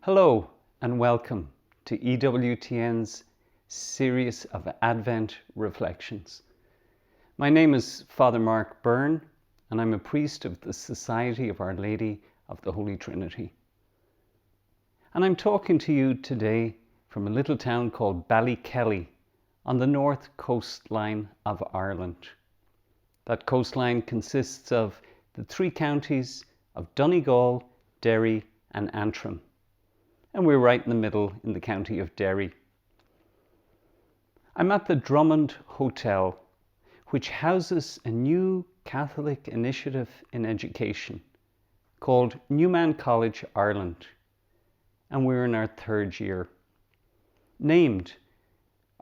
Hello and welcome to EWTN's series of Advent Reflections. My name is Father Mark Byrne and I'm a priest of the Society of Our Lady of the Holy Trinity. And I'm talking to you today from a little town called Ballykelly on the north coastline of Ireland. That coastline consists of the three counties of Donegal, Derry and Antrim. And we're right in the middle in the county of Derry. I'm at the Drummond Hotel, which houses a new Catholic initiative in education called Newman College Ireland, and we're in our third year. Named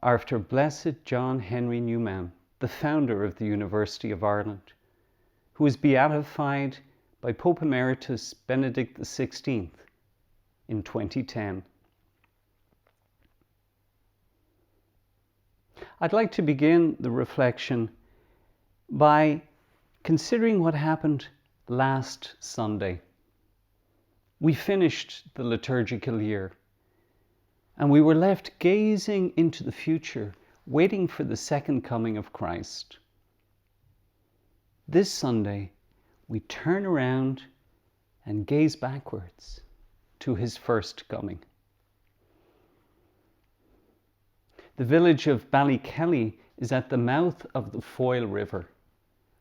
after Blessed John Henry Newman, the founder of the University of Ireland, who was beatified by Pope Emeritus Benedict XVI in 2010. I'd like to begin the reflection by considering what happened last Sunday. We finished the liturgical year and we were left gazing into the future, waiting for the second coming of Christ. This Sunday, we turn around and gaze backwards to his first coming. The village of Ballykelly is at the mouth of the Foyle River,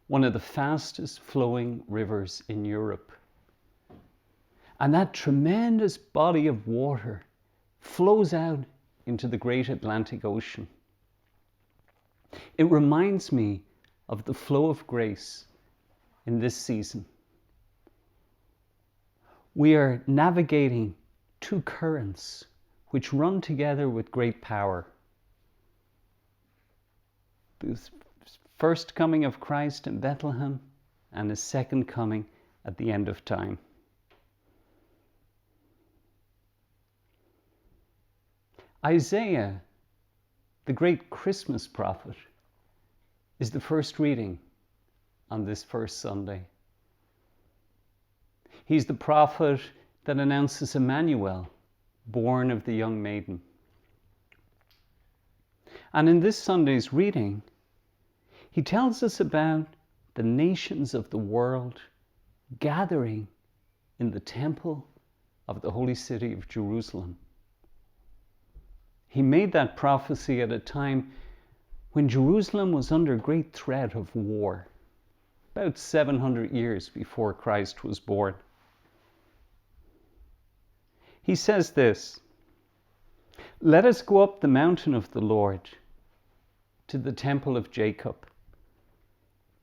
one of the fastest flowing rivers in Europe. And that tremendous body of water flows out into the great Atlantic Ocean. It reminds me of the flow of grace in this season. We are navigating two currents which run together with great power. The first coming of Christ in Bethlehem and his second coming at the end of time. Isaiah, the great Christmas prophet, is the first reading on this first Sunday. He's the prophet that announces Emmanuel, born of the young maiden. And in this Sunday's reading, he tells us about the nations of the world gathering in the temple of the holy city of Jerusalem. He made that prophecy at a time when Jerusalem was under great threat of war, about 700 years before Christ was born. He says this, "Let us go up the mountain of the Lord, to the temple of Jacob,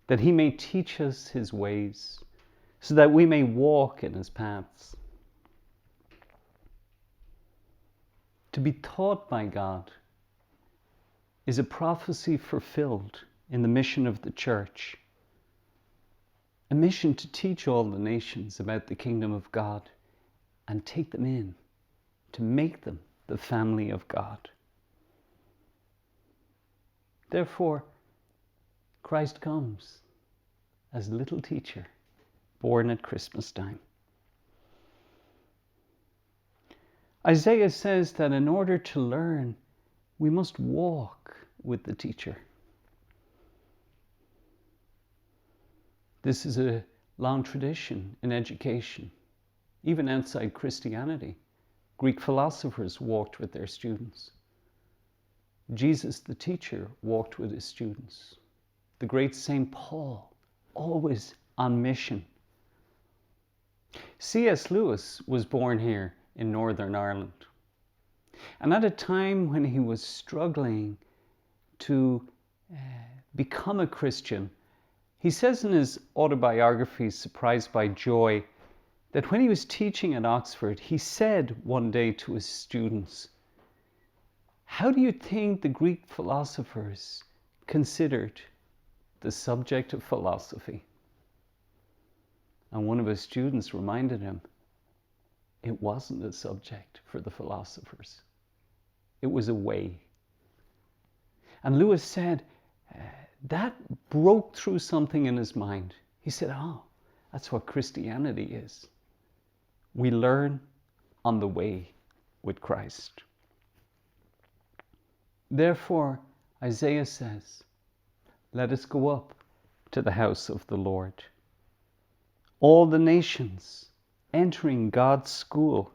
that he may teach us his ways, so that we may walk in his paths." To be taught by God is a prophecy fulfilled in the mission of the Church, a mission to teach all the nations about the kingdom of God and take them in, to make them the family of God. Therefore, Christ comes as a little teacher, born at Christmas time. Isaiah says that in order to learn, we must walk with the teacher. This is a long tradition in education. Even outside Christianity, Greek philosophers walked with their students. Jesus, the teacher, walked with his students. The great St. Paul, always on mission. C.S. Lewis was born here in Northern Ireland. And at a time when he was struggling to become a Christian, he says in his autobiography, Surprised by Joy, that when he was teaching at Oxford, he said one day to his students, "How do you think the Greek philosophers considered the subject of philosophy?" And one of his students reminded him, it wasn't a subject for the philosophers. It was a way. And Lewis said, that broke through something in his mind. He said, that's what Christianity is. We learn on the way with Christ. Therefore, Isaiah says, let us go up to the house of the Lord. All the nations entering God's school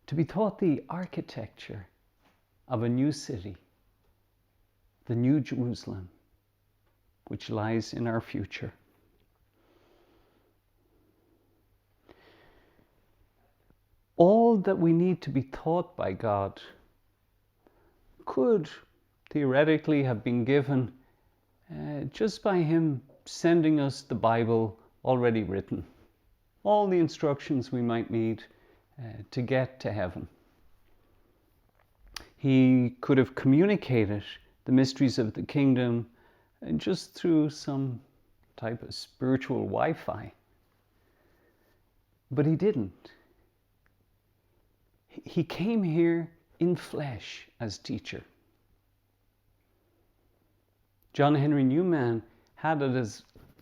to be taught the architecture of a new city, the New Jerusalem, which lies in our future. All that we need to be taught by God could theoretically have been given just by Him sending us the Bible already written. All the instructions we might need to get to heaven. He could have communicated the mysteries of the kingdom just through some type of spiritual Wi-Fi. But He didn't. He came here in flesh as teacher. John Henry Newman had it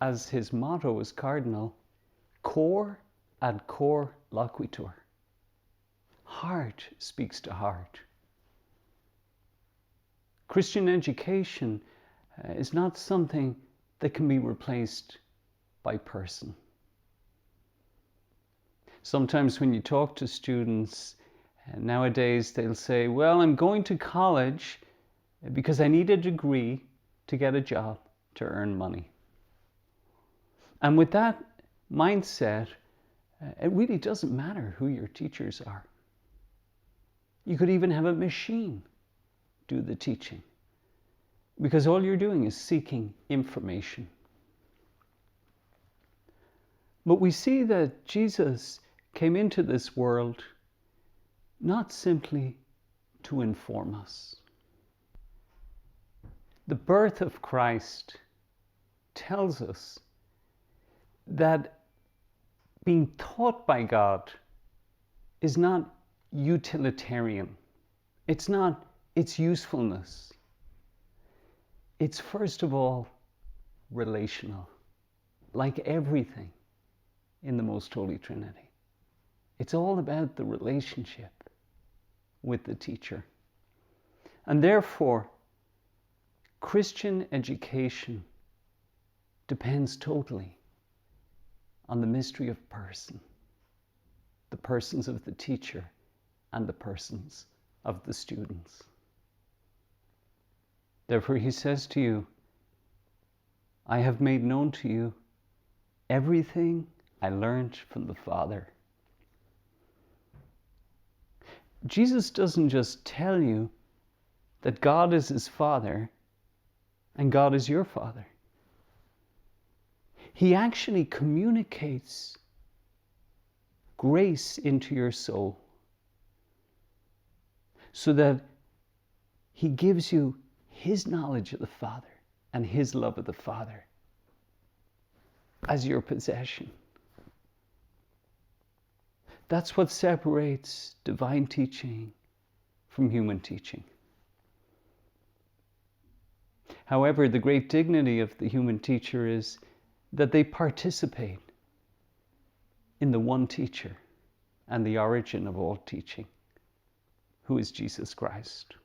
as his motto, as cardinal, cor ad cor loquitur. Heart speaks to heart. Christian education is not something that can be replaced by person. Sometimes when you talk to students nowadays, they'll say, well, I'm going to college because I need a degree to get a job, to earn money. And with that mindset, it really doesn't matter who your teachers are. You could even have a machine do the teaching, because all you're doing is seeking information. But we see that Jesus came into this world not simply to inform us. The birth of Christ tells us that being taught by God is not utilitarian. It's not its usefulness. It's first of all relational, like everything in the Most Holy Trinity. It's all about the relationship with the teacher. And therefore, Christian education depends totally on the mystery of person, the persons of the teacher and the persons of the students. Therefore he says to you, I have made known to you everything I learned from the Father. Jesus doesn't just tell you that God is his Father and God is your Father. He actually communicates grace into your soul so that he gives you his knowledge of the Father and his love of the Father as your possession. That's what separates divine teaching from human teaching. However, the great dignity of the human teacher is that they participate in the one teacher and the origin of all teaching, who is Jesus Christ.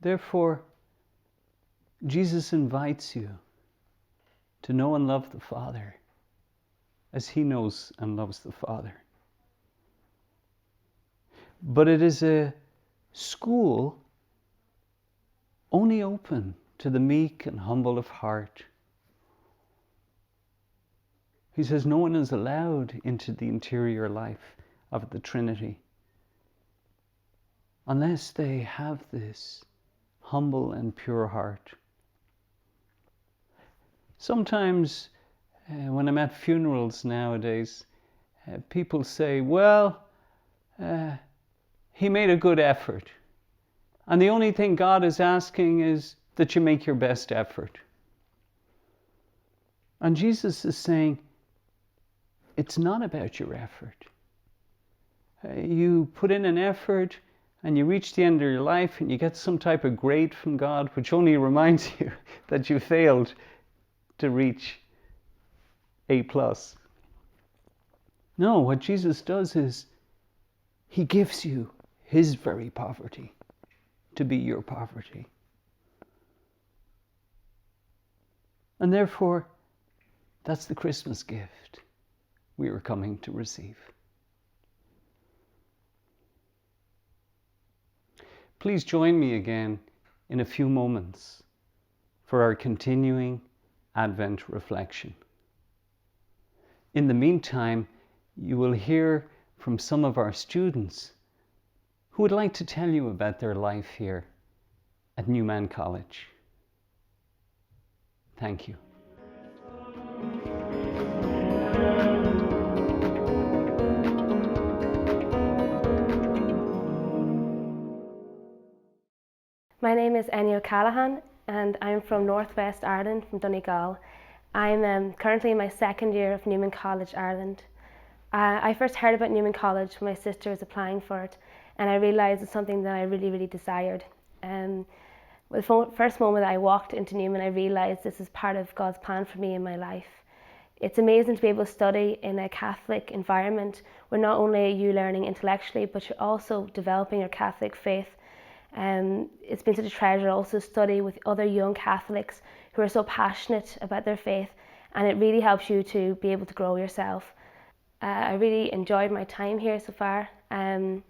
Therefore, Jesus invites you to know and love the Father as he knows and loves the Father. But it is a school only open to the meek and humble of heart. He says no one is allowed into the interior life of the Trinity unless they have this humble and pure heart. Sometimes when I'm at funerals nowadays, people say, well, he made a good effort. And the only thing God is asking is that you make your best effort. And Jesus is saying, it's not about your effort. You put in an effort and you reach the end of your life and you get some type of grade from God, which only reminds you that you failed to reach A plus. No, what Jesus does is he gives you his very poverty to be your poverty. And therefore, that's the Christmas gift we are coming to receive. Please join me again in a few moments for our continuing Advent reflection. In the meantime, you will hear from some of our students who would like to tell you about their life here at Newman College. Thank you. My name is Enya O'Callaghan and I'm from Northwest Ireland, from Donegal. I'm currently in my second year of Newman College, Ireland. I first heard about Newman College when my sister was applying for it, and I realised it's something that I really desired. The first moment I walked into Newman, I realised this is part of God's plan for me in my life. It's amazing to be able to study in a Catholic environment where not only are you learning intellectually, but you're also developing your Catholic faith. It's been such a treasure also to study with other young Catholics who are so passionate about their faith, and it really helps you to be able to grow yourself. I really enjoyed my time here so far. I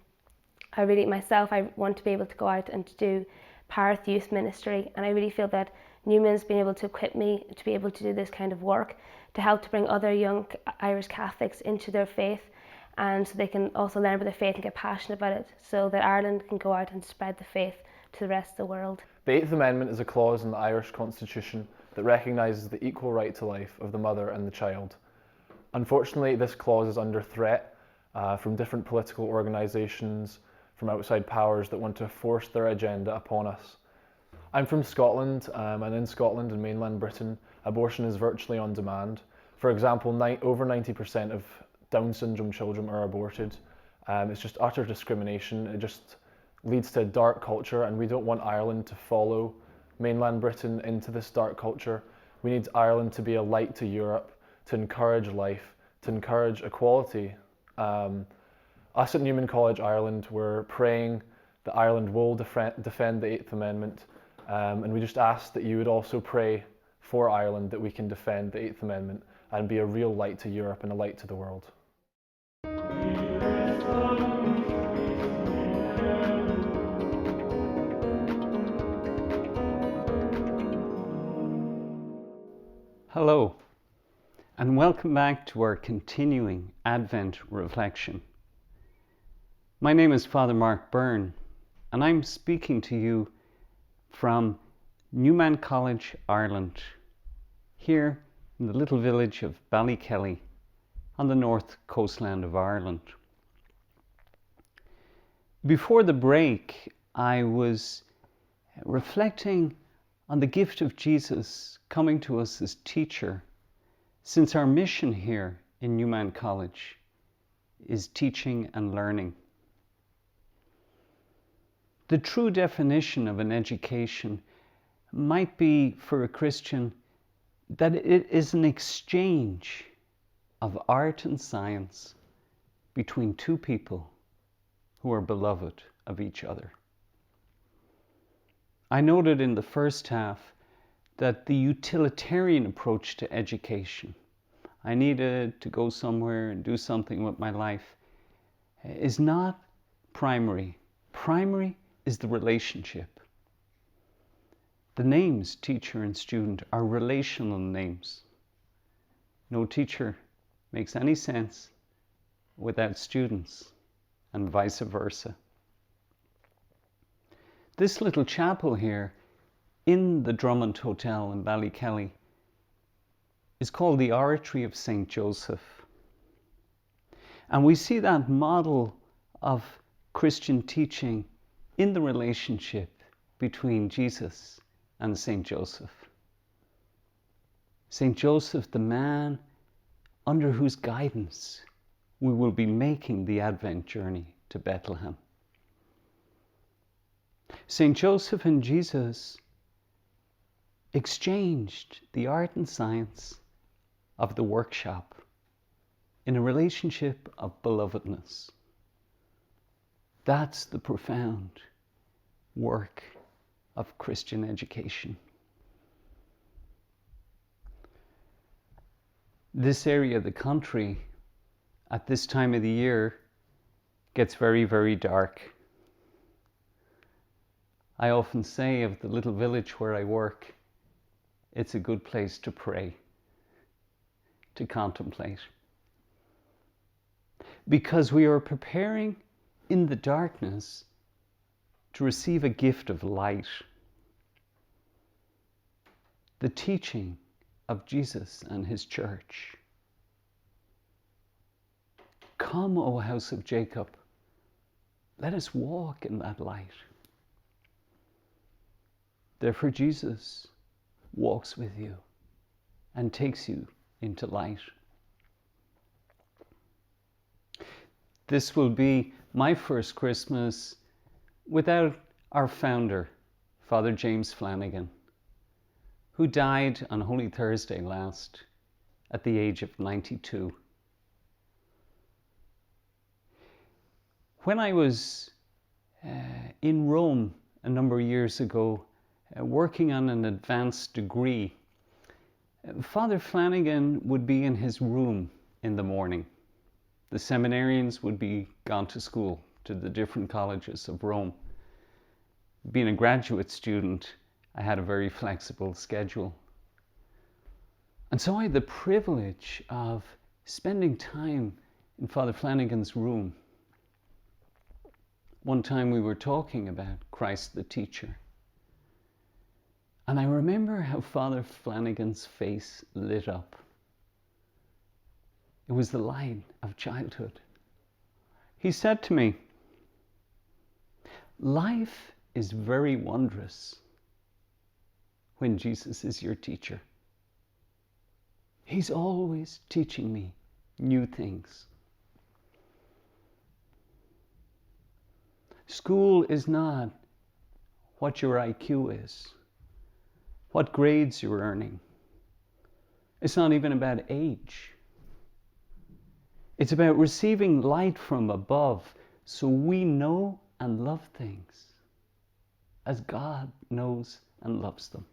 want to be able to go out and to do Parith Youth Ministry, and I really feel that Newman's been able to equip me to be able to do this kind of work, to help to bring other young Irish Catholics into their faith, and so they can also learn about their faith and get passionate about it, so that Ireland can go out and spread the faith to the rest of the world. The Eighth Amendment is a clause in the Irish Constitution that recognises the equal right to life of the mother and the child. Unfortunately, this clause is under threat from different political organisations, from outside powers that want to force their agenda upon us. I'm from Scotland, and in Scotland and mainland Britain, abortion is virtually on demand. For example, over 90% of Down syndrome children are aborted. It's just utter discrimination. It just leads to a dark culture, and we don't want Ireland to follow mainland Britain into this dark culture. We need Ireland to be a light to Europe, to encourage life, to encourage equality. Us at Newman College Ireland, we're praying that Ireland will defend the Eighth Amendment, and we just ask that you would also pray for Ireland, that we can defend the Eighth Amendment and be a real light to Europe and a light to the world. Hello, and welcome back to our continuing Advent reflection. My name is Father Mark Byrne, and I'm speaking to you from Newman College, Ireland, here in the little village of Ballykelly on the north coastland of Ireland. Before the break, I was reflecting on the gift of Jesus coming to us as teacher, since our mission here in Newman College is teaching and learning. The true definition of an education might be for a Christian that it is an exchange of art and science between two people who are beloved of each other. I noted in the first half that the utilitarian approach to education, I needed to go somewhere and do something with my life, is not primary. Primary is the relationship. The names teacher and student are relational names. No teacher makes any sense without students, and vice versa. This little chapel here in the Drummond Hotel in Ballykelly is called the Oratory of St. Joseph. And we see that model of Christian teaching in the relationship between Jesus and St. Joseph. St. Joseph, the man under whose guidance we will be making the Advent journey to Bethlehem. St. Joseph and Jesus exchanged the art and science of the workshop, in a relationship of belovedness. That's the profound work of Christian education. This area of the country at this time of the year gets very, very dark. I often say of the little village where I work, it's a good place to pray, to contemplate. Because we are preparing in the darkness to receive a gift of light. The teaching of Jesus and his church. Come, O house of Jacob, let us walk in that light. Therefore Jesus walks with you and takes you into light. This will be my first Christmas without our founder, Father James Flanagan, who died on Holy Thursday last at the age of 92. When I was in Rome a number of years ago, working on an advanced degree, Father Flanagan would be in his room in the morning. The seminarians would be gone to school, to the different colleges of Rome. Being a graduate student, I had a very flexible schedule. And so I had the privilege of spending time in Father Flanagan's room. One time we were talking about Christ the teacher. And I remember how Father Flanagan's face lit up. It was the light of childhood. He said to me, "Life is very wondrous when Jesus is your teacher. He's always teaching me new things. School is not what your IQ is, what grades you're earning. It's not even about age. It's about receiving light from above so we know and love things as God knows and loves them.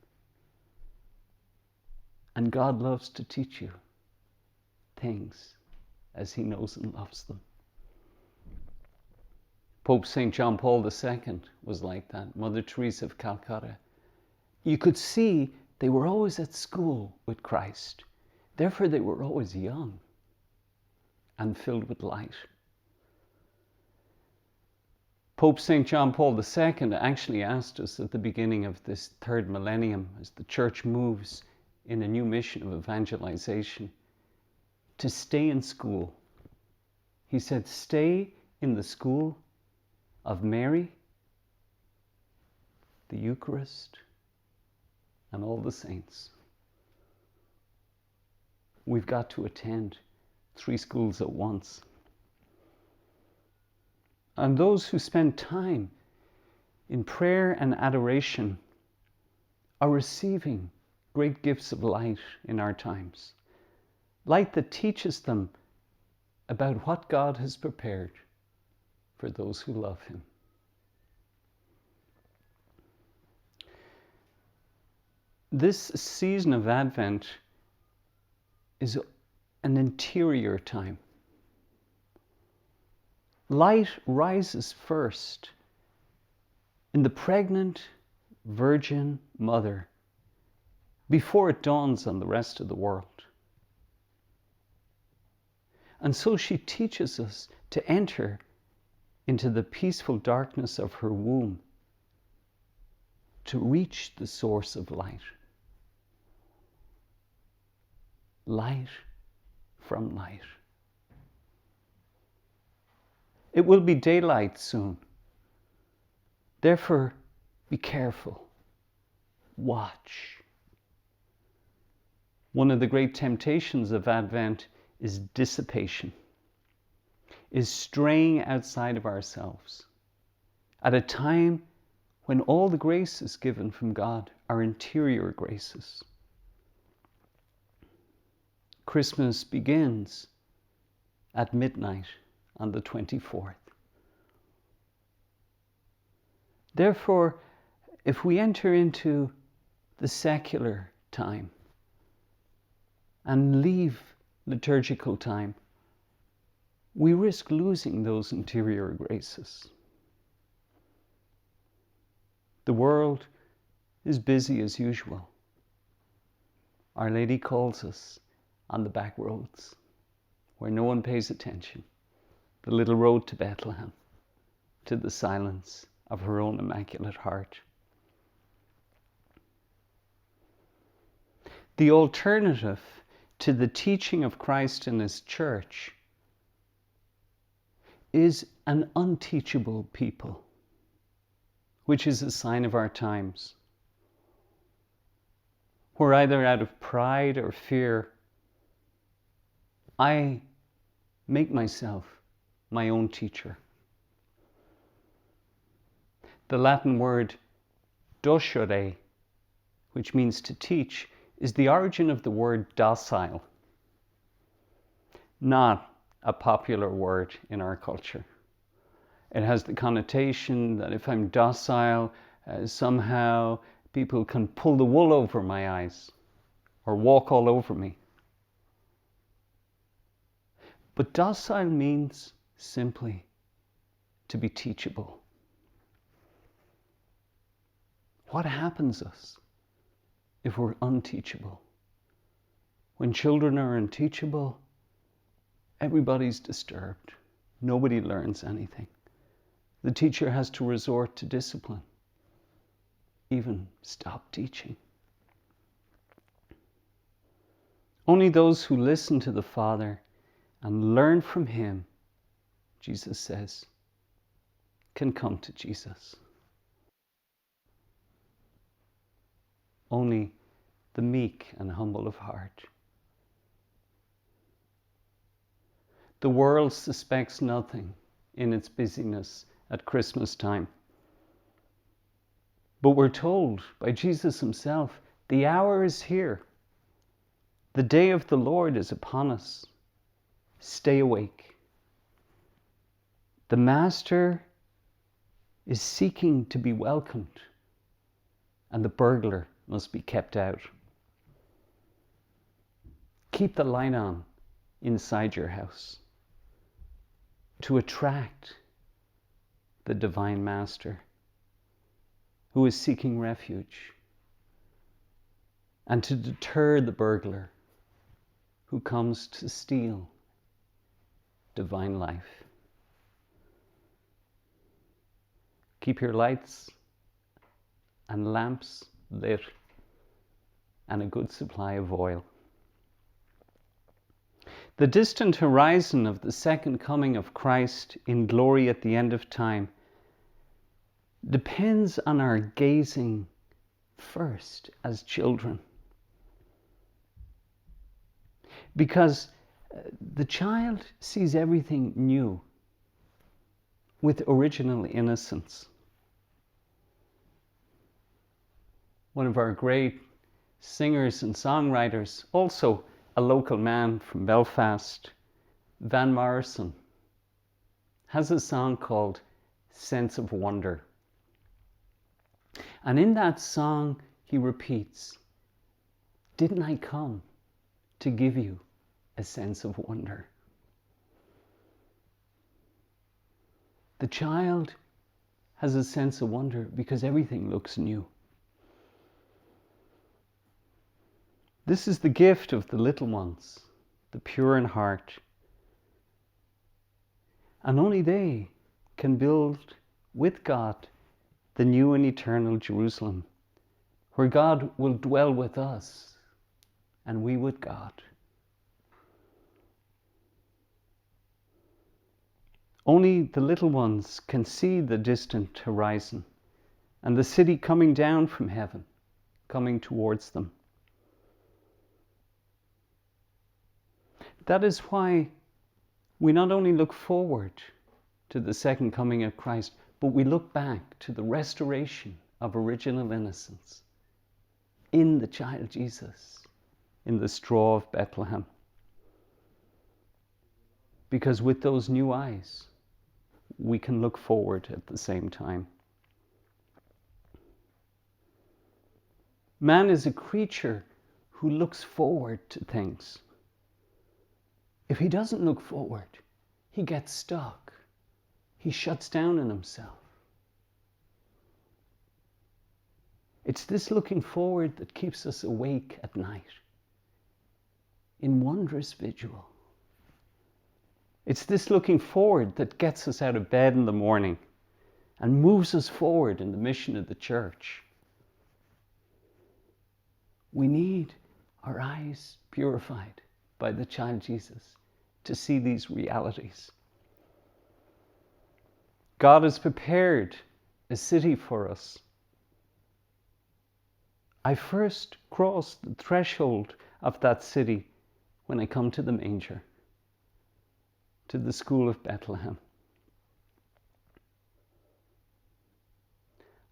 And God loves to teach you things as he knows and loves them." Pope St. John Paul II was like that. Mother Teresa of Calcutta. You could see they were always at school with Christ. Therefore, they were always young and filled with light. Pope St. John Paul II actually asked us at the beginning of this third millennium, as the church moves in a new mission of evangelization, to stay in school. He said, stay in the school of Mary, the Eucharist, and all the saints. We've got to attend 3 schools at once. And those who spend time in prayer and adoration are receiving great gifts of light in our times. Light that teaches them about what God has prepared for those who love him. This season of Advent is an interior time. Light rises first in the pregnant Virgin Mother before it dawns on the rest of the world. And so she teaches us to enter into the peaceful darkness of her womb to reach the source of light. Light from light. It will be daylight soon. Therefore, be careful. Watch. One of the great temptations of Advent is dissipation, is straying outside of ourselves at a time when all the graces given from God are interior graces. Christmas begins at midnight on the 24th. Therefore, if we enter into the secular time and leave liturgical time, we risk losing those interior graces. The world is busy as usual. Our Lady calls us on the back roads where no one pays attention, the little road to Bethlehem, to the silence of her own Immaculate Heart. The alternative to the teaching of Christ in His church is an unteachable people, which is a sign of our times. Where either out of pride or fear, I make myself my own teacher. The Latin word docere, which means to teach, is the origin of the word docile, not a popular word in our culture. It has the connotation that if I'm docile, somehow people can pull the wool over my eyes or walk all over me. But docile means simply to be teachable. What happens to us if we're unteachable? When children are unteachable, everybody's disturbed. Nobody learns anything. The teacher has to resort to discipline, even stop teaching. Only those who listen to the Father and learn from Him, Jesus says, can come to Jesus. Only the meek and humble of heart. The world suspects nothing in its busyness at Christmas time. But we're told by Jesus Himself, the hour is here. The day of the Lord is upon us. Stay awake. The Master is seeking to be welcomed, and the burglar must be kept out. Keep the light on inside your house to attract the Divine Master who is seeking refuge, and to deter the burglar who comes to steal divine life. Keep your lights and lamps lit and a good supply of oil. The distant horizon of the second coming of Christ in glory at the end of time depends on our gazing first as children. Because the child sees everything new with original innocence. One of our great singers and songwriters, also a local man from Belfast, Van Morrison, has a song called Sense of Wonder. And in that song, he repeats, "Didn't I come to give you a sense of wonder?" The child has a sense of wonder because everything looks new. This is the gift of the little ones, the pure in heart. And only they can build with God the new and eternal Jerusalem, where God will dwell with us and we with God. Only the little ones can see the distant horizon and the city coming down from heaven, coming towards them. That is why we not only look forward to the second coming of Christ, but we look back to the restoration of original innocence in the child Jesus, in the straw of Bethlehem. because with those new eyes, we can look forward at the same time. Man is a creature who looks forward to things. If he doesn't look forward, he gets stuck. He shuts down in himself. It's this looking forward that keeps us awake at night in wondrous vigil. It's this looking forward that gets us out of bed in the morning and moves us forward in the mission of the church. We need our eyes purified by the child Jesus to see these realities. God has prepared a city for us. I first cross the threshold of that city when I come to the manger, to the school of Bethlehem.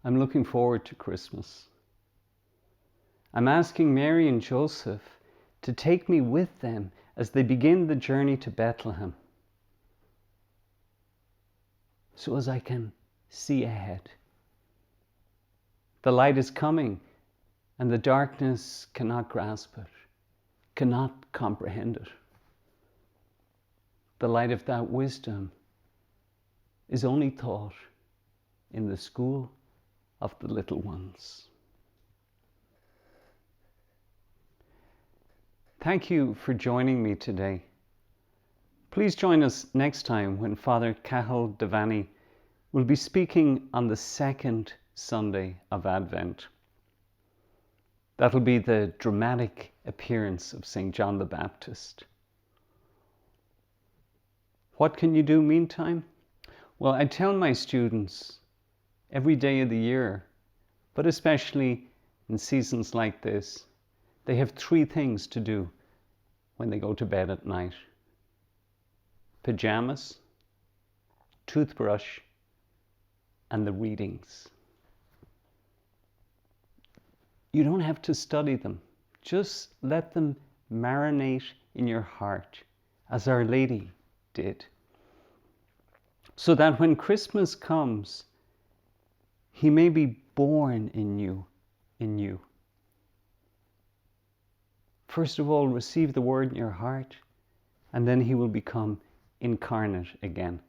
I'm looking forward to Christmas. I'm asking Mary and Joseph to take me with them as they begin the journey to Bethlehem, so as I can see ahead. The light is coming, and the darkness cannot grasp it, cannot comprehend it. The light of that wisdom is only taught in the school of the little ones. Thank you for joining me today. Please join us next time when Father Cathal Devaney will be speaking on the second Sunday of Advent. That'll be the dramatic appearance of St. John the Baptist. What can you do meantime? Well, I tell my students every day of the year, but especially in seasons like this, they have 3 things to do when they go to bed at night: pajamas, toothbrush, and the readings. You don't have to study them. Just let them marinate in your heart, as Our Lady did, so that when Christmas comes, He may be born in you. First of all, receive the Word in your heart, and then He will become incarnate again.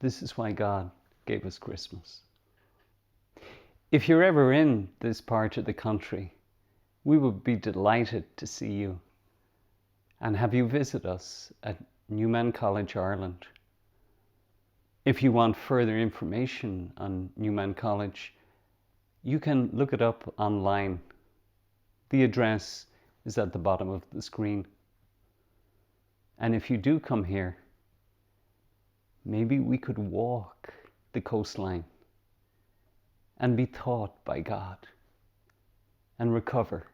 This is why God gave us Christmas. If you're ever in this part of the country, we would be delighted to see you and have you visit us at Newman College, Ireland. If you want further information on Newman College, you can look it up online. The address is at the bottom of the screen. And if you do come here, maybe we could walk the coastline and be taught by God and recover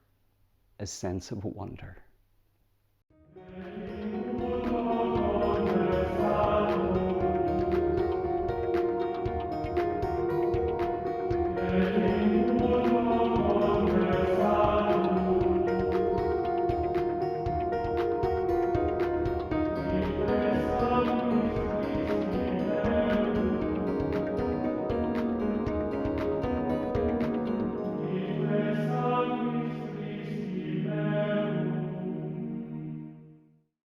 a sense of wonder.